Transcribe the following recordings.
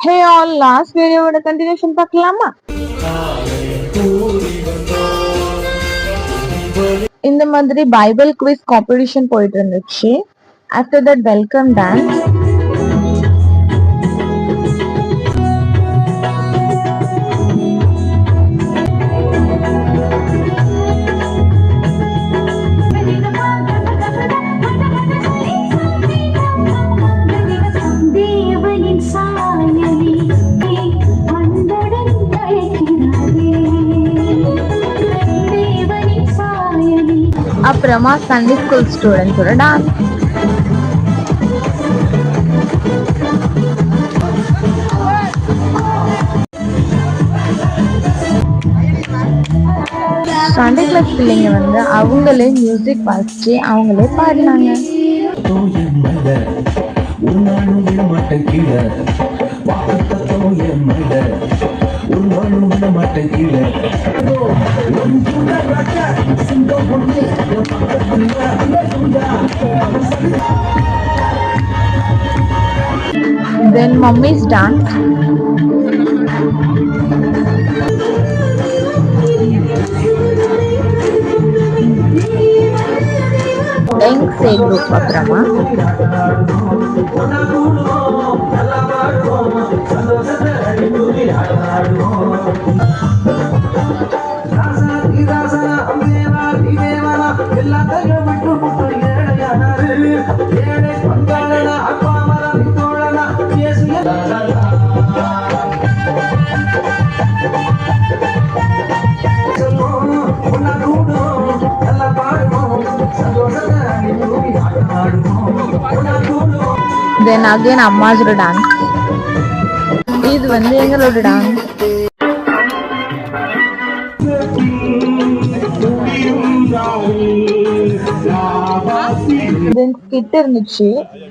Hey all, last வீடியோவோட continuation பார்க்கலாமா? இந்த மாதிரி பைபிள் குவிஸ் காம்படிஷன் போயிட்டு இருந்துச்சு. After that welcome dance. அப்புறமா சண்டே ஸ்கூல் ஸ்டூடெண்ட்ஸோட டான்ஸ். சண்டே கிளாஸ் பிள்ளைங்க வந்து அவங்களே மியூசிக் வாசிச்சு அவங்களே பாடினாங்க. Then mommy's dance. Young say group அப்புறமா தென் அகைன் அம்மாஸோட டான்ஸ். இது வந்து எங்களோட டான்ஸ். தென் ஸ்கிட் இருந்துச்சு.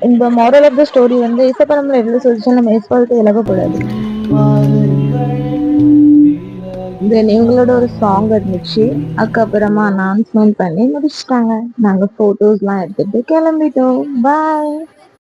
இந்த மாரல் ஆஃப் த ஸ்டோரி வந்து இசப்படம்ல எவ்வளவு சொல்லிச்சு, நம்ம எஸ்பால்ட்டு விலகக்கூடாது. தென் இவங்களோட ஒரு சாங் இருந்துச்சு. அதுக்கப்புறமா அனௌன்ஸ்மெண்ட் பண்ணி முடிச்சிட்டாங்க. நாங்க போட்டோஸ்லாம் எடுத்துட்டு கிளம்பிட்டோம். பாய்.